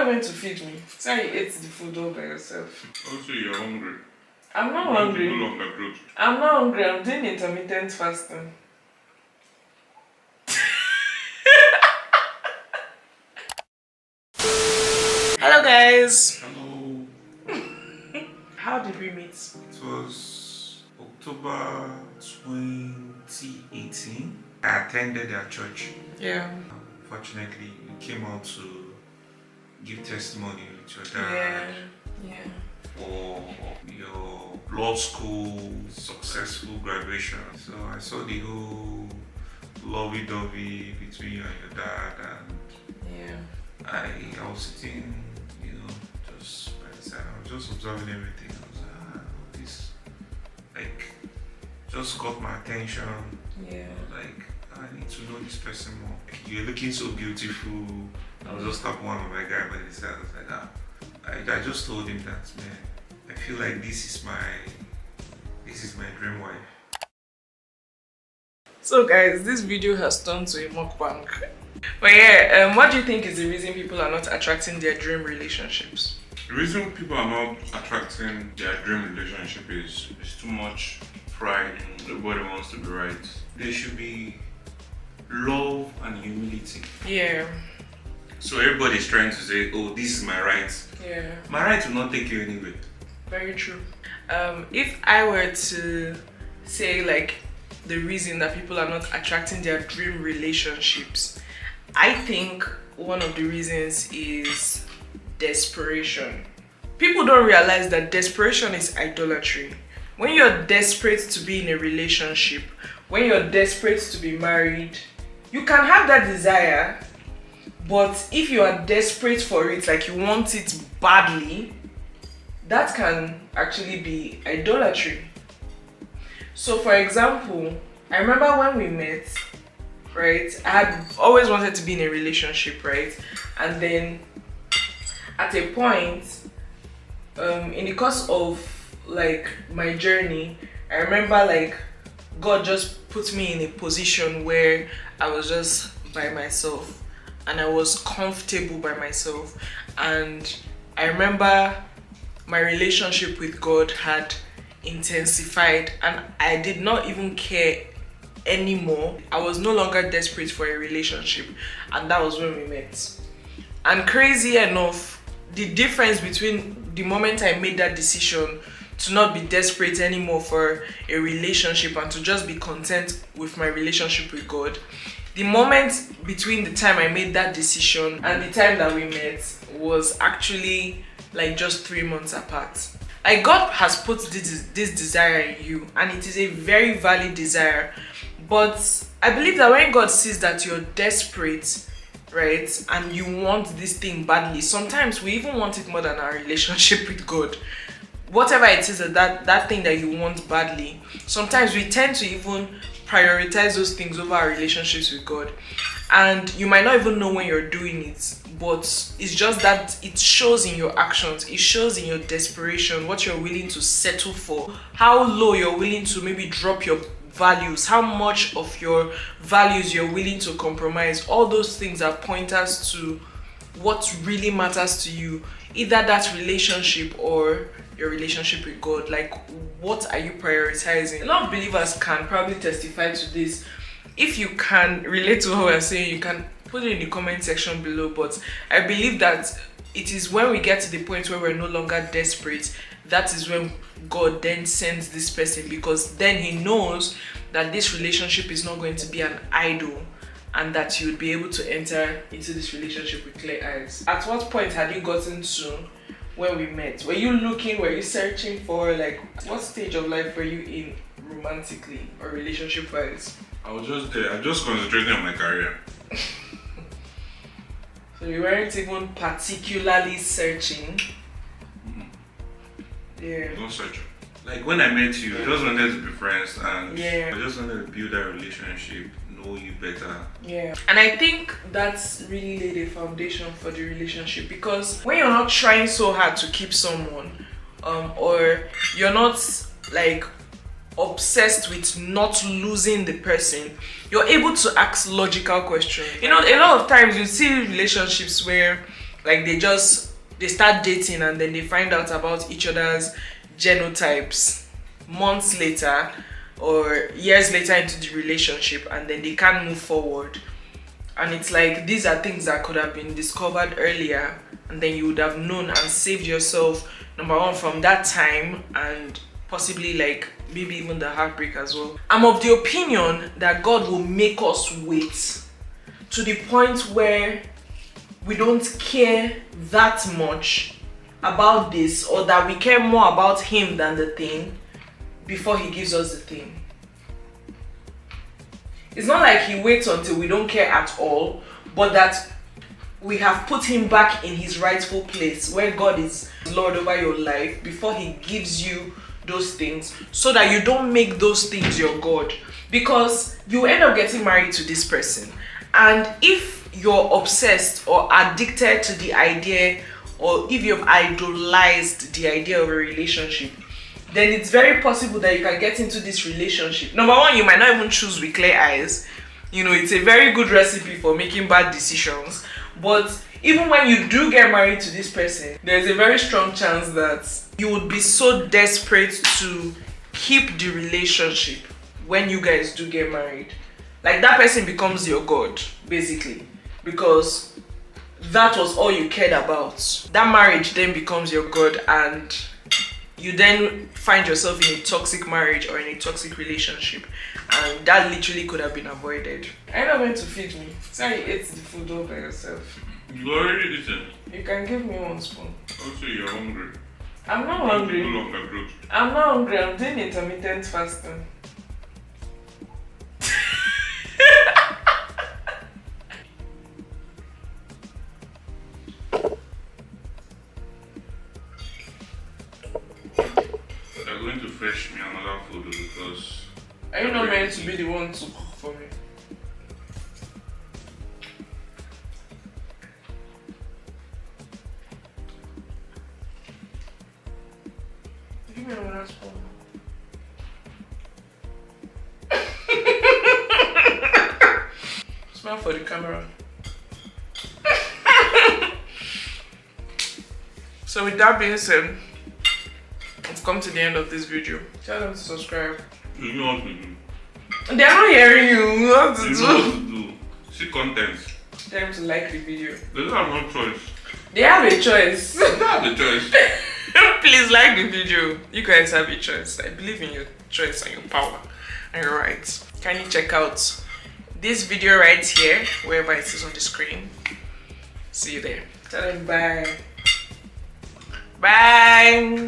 meant to feed me? Say you ate the food all by yourself. Also, you're hungry. I'm not hungry. I'm not hungry. I'm doing intermittent fasting. Hello guys. Hello. How did we meet? It was October 2018. I attended their church. Yeah. Fortunately, you came out to give testimony with your dad. Yeah. For your law school successful graduation. So I saw the whole lovey-dovey between you and your dad, and I was sitting, just by the side. I was just observing everything. I was like, this just caught my attention. Yeah. I need to know this person more. You're looking so beautiful. I was just tapping one of my guy by the side. I was like, I just told him that, man, I feel like this is my dream wife. So guys, this video has turned to a mukbang. But yeah, what do you think is the reason people are not attracting their dream relationships? The reason people are not attracting their dream relationship is too much pride. Nobody wants to be right. There should be love and humility. Yeah. So everybody's trying to say, oh, this is my right. Yeah. My right will not take you anywhere. Very true. If I were to say the reason that people are not attracting their dream relationships, I think one of the reasons is desperation. People don't realize that desperation is idolatry. When you're desperate to be in a relationship, when you're desperate to be married, you can have that desire, but if you are desperate for it, like you want it badly, that can actually be idolatry. So for example, I remember when we met, right? I had always wanted to be in a relationship, right? And then at a point, in the course of my journey, I remember God just put me in a position where I was just by myself and I was comfortable by myself. And I remember my relationship with God had intensified and I did not even care anymore. I was no longer desperate for a relationship, and that was when we met. And crazy enough, the difference between the moment I made that decision to not be desperate anymore for a relationship and to just be content with my relationship with God, the moment between the time I made that decision and the time that we met was actually just 3 months apart. God has put this desire in you, and it is a very valid desire. But I believe that when God sees that you're desperate, right, and you want this thing badly, sometimes we even want it more than our relationship with God. Whatever it is that thing that you want badly, sometimes we tend to even prioritize those things over our relationships with God. And you might not even know when you're doing it, but it's just that it shows in your actions, it shows in your desperation, what you're willing to settle for, how low you're willing to maybe drop your values, how much of your values you're willing to compromise. All those things are pointers to what really matters to you, either that relationship or your relationship with God. What are you prioritizing? A lot of believers can probably testify to this. If you can relate to what we're saying, you can put it in the comment section below. But I believe that it is when we get to the point where we're no longer desperate, that is when God then sends this person, because then he knows that this relationship is not going to be an idol and that you would be able to enter into this relationship with clear eyes. At what point had you gotten to when we met? Were you looking, were you searching for, what stage of life were you in romantically or relationship wise? I was just there. I just concentrating on my career. So you weren't even particularly searching? Yeah. No searching. When I met you, I just wanted to be friends, and yeah, I just wanted to build that relationship, know you better. Yeah. And I think that's really laid a foundation for the relationship, because when you're not trying so hard to keep someone, or you're not obsessed with not losing the person, you're able to ask logical questions. A lot of times you see relationships where Like they start dating and then they find out about each other's genotypes months later or years later into the relationship, and then they can't move forward. And it's like, these are things that could have been discovered earlier, and then you would have known and saved yourself, number one, from that time, and possibly like maybe even the heartbreak as well. I'm of the opinion that God will make us wait to the point where we don't care that much about this, or that we care more about him than the thing, before he gives us the thing. It's not like he waits until we don't care at all, but that we have put him back in his rightful place where God is Lord over your life before he gives you those things, so that you don't make those things your God. Because you end up getting married to this person, and if you're obsessed or addicted to the idea, or if you've idolized the idea of a relationship, then it's very possible that you can get into this relationship. Number one, you might not even choose with clear eyes. You know, it's a very good recipe for making bad decisions. But even when you do get married to this person, there's a very strong chance that you would be so desperate to keep the relationship when you guys do get married. Like, that person becomes your God, basically. Because that was all you cared about. That marriage then becomes your God, and you then find yourself in a toxic marriage or in a toxic relationship, and that literally could have been avoided. Are you not going to feed me? Sorry, you ate the food all by yourself. You already eaten. You can give me one spoon. Also, you're hungry. I'm not hungry. No longer growth. I'm not hungry. I'm doing intermittent fasting. They're going to fetch me another food because... Are you not meant to be the one to cook for me? Give me another spoon. Smile for the camera. So with that being said, we've come to the end of this video. Tell them to subscribe. You know what to do. They're not hearing you. You know what to You do. know what to do. See content. Tell them to like the video. They don't have no choice. They have a choice. They have a choice. Please like the video. You guys have a choice. I believe in your choice and your power and your rights. Can you check out this video right here, wherever it is on the screen? See you there. Tell them bye. Bye.